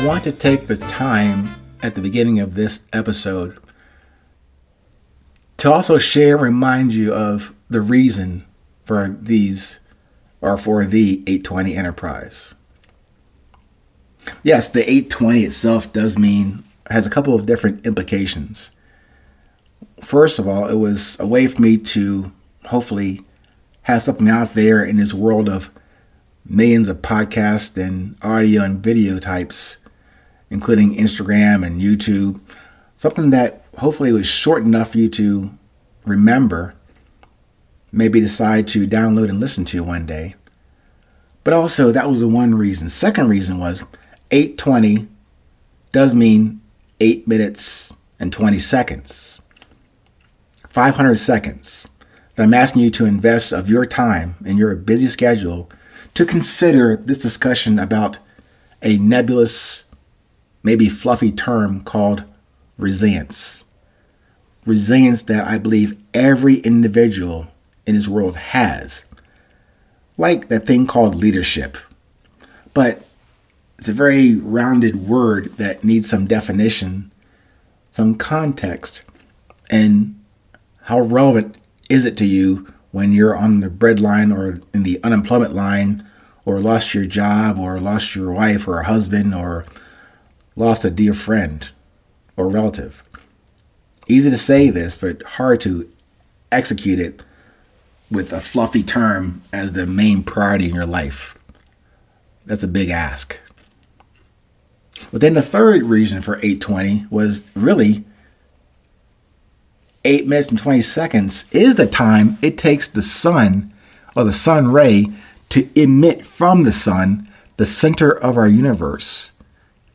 I want to take the time at the beginning of this episode to also share and remind you of the reason for these, or for the 820 enterprise. Yes, the 820 itself has a couple of different implications. First of all, it was a way for me to hopefully have something out there in this world of millions of podcasts and audio and video types, including Instagram and YouTube. Something that hopefully was short enough for you to remember, maybe decide to download and listen to one day. But also, that was the one reason. Second reason was 820 does mean 8 minutes and 20 seconds. 500 seconds that I'm asking you to invest of your time in your busy schedule to consider this discussion about a nebulous, maybe fluffy term called resilience. Resilience that I believe every individual in this world has. Like that thing called leadership. But it's a very rounded word that needs some definition, some context, and how relevant is it to you when you're on the breadline or in the unemployment line, or lost your job, or lost your wife or a husband, or lost a dear friend or relative? Easy to say this, but hard to execute it with a fluffy term as the main priority in your life. That's a big ask. But then the third reason for 820 was really 8 minutes and 20 seconds is the time it takes the sun, or the sun ray, to emit from the sun, the center of our universe,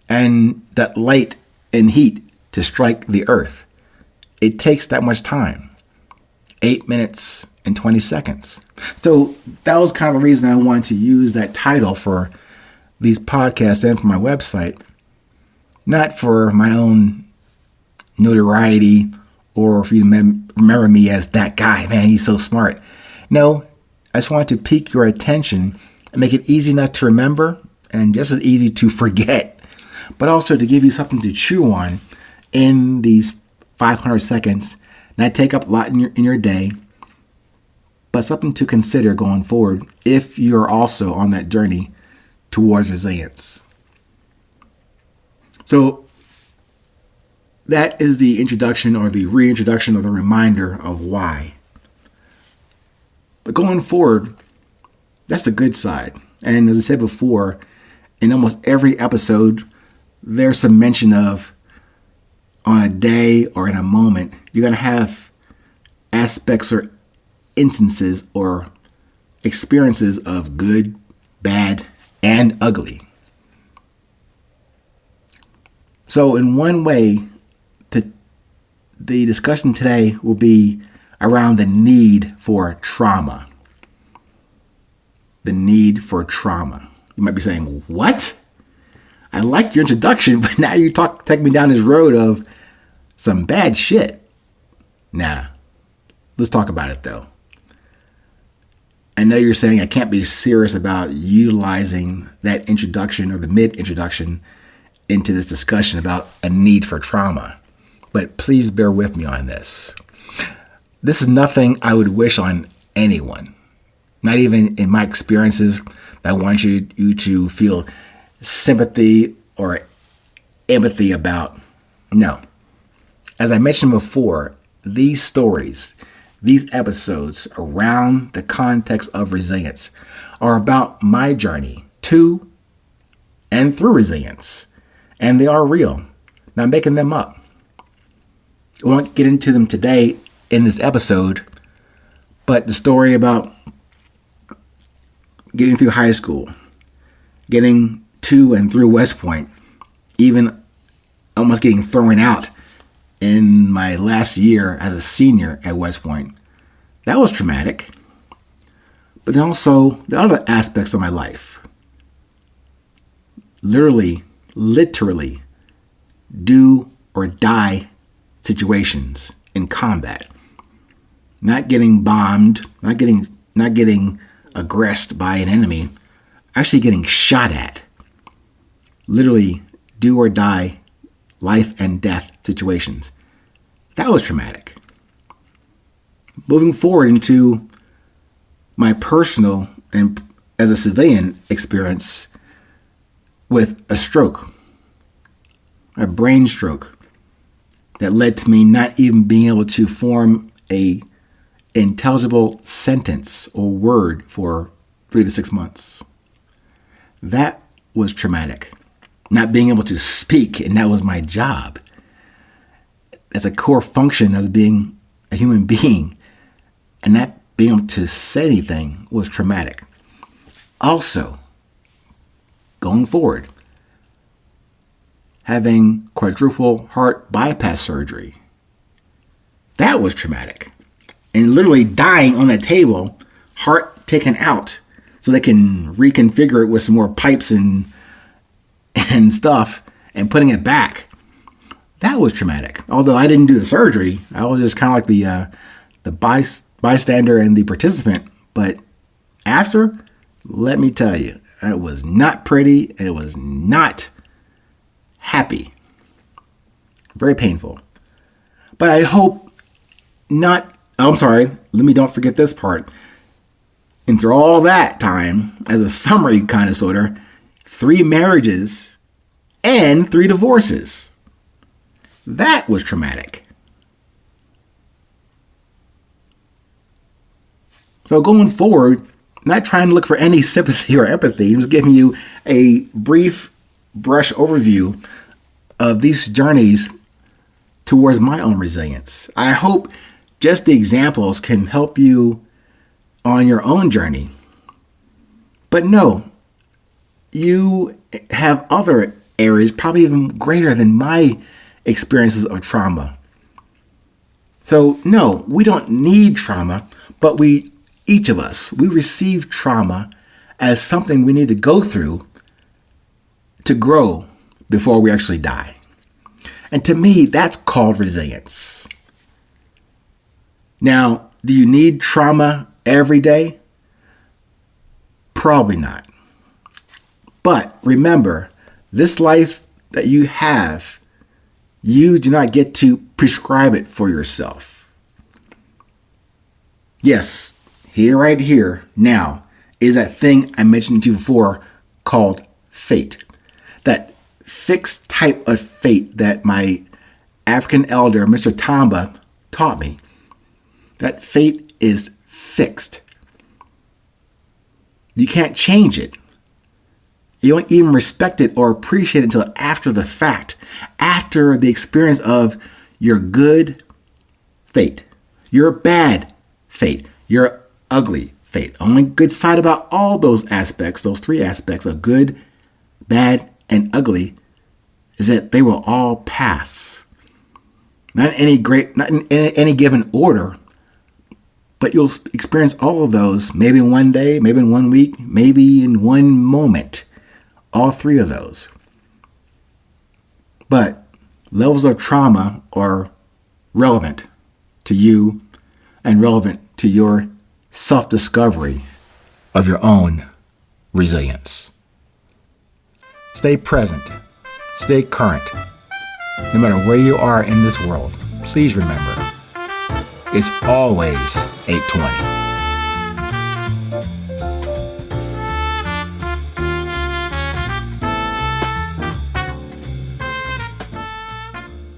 and that light and heat to strike the earth. It takes that much time. 8 minutes and 20 seconds. So that was kind of the reason I wanted to use that title for these podcasts and for my website. Not for my own notoriety, or for you to remember me as that guy, man, he's so smart. No, I just want to pique your attention and make it easy enough to remember and just as easy to forget, but also to give you something to chew on in these 500 seconds, not take up a lot in your day, but something to consider going forward if you're also on that journey towards resilience. So that is the introduction, or the reintroduction, or the reminder of why. But going forward, that's the good side. And as I said before, in almost every episode, there's some mention of, on a day or in a moment, you're going to have aspects or instances or experiences of good, bad, and ugly. So in one way, the discussion today will be around the need for trauma. The need for trauma. You might be saying, what? I like your introduction, but now you take me down this road of some bad shit. Nah, let's talk about it though. I know you're saying I can't be serious about utilizing that introduction or the mid-introduction into this discussion about a need for trauma. But please bear with me on this. This is nothing I would wish on anyone. Not even in my experiences that I want you to feel sympathy or empathy about. No. As I mentioned before, these stories, these episodes around the context of resilience are about my journey to and through resilience. And they are real. Not making them up. I won't get into them today in this episode, but the story about getting through high school, getting to and through West Point, even almost getting thrown out in my last year as a senior at West Point. That was traumatic. But then also the other aspects of my life. Literally do or die situations in combat. Not getting bombed, not getting aggressed by an enemy, actually getting shot at. Literally do or die, life and death situations. That was traumatic. Moving forward into my personal and as a civilian experience with a stroke, a brain stroke that led to me not even being able to form a intelligible sentence or word for 3 to 6 months. That was traumatic. Not being able to speak, and that was my job as a core function as being a human being, and not being able to say anything was traumatic. Also, going forward, having quadruple heart bypass surgery, that was traumatic. And literally dying on a table, heart taken out, so they can reconfigure it with some more pipes and stuff and putting it back. That was traumatic. Although I didn't do the surgery, I was just kind of like the bystander and the participant. But after, let me tell you, it was not pretty and it was not happy. Very painful. But I hope not. I'm sorry. Don't forget this part. And through all that time, as a summary kind of sorta, 3 marriages and 3 divorces. That was traumatic. So going forward, not trying to look for any sympathy or empathy, I'm just giving you a brief brush overview of these journeys towards my own resilience. I hope just the examples can help you on your own journey. But no, you have other areas probably even greater than my experiences of trauma. So no, we don't need trauma, but each of us, we receive trauma as something we need to go through to grow before we actually die. And to me, that's called resilience. Now, do you need trauma every day? Probably not. But remember, this life that you have, you do not get to prescribe it for yourself. Yes, right here, now, is that thing I mentioned to you before called fate. That fixed type of fate that my African elder, Mr. Tamba, taught me. That fate is fixed. You can't change it. You don't even respect it or appreciate it until after the fact, after the experience of your good fate, your bad fate, your ugly fate. Only good side about all those aspects, those 3 aspects of good, bad, and ugly, is that they will all pass. Not in any given order, but you'll experience all of those maybe in one day, maybe in 1 week, maybe in one moment. All 3 of those. But levels of trauma are relevant to you and relevant to your self-discovery of your own resilience. Stay present. Stay current. No matter where you are in this world, please remember, it's always 8:20.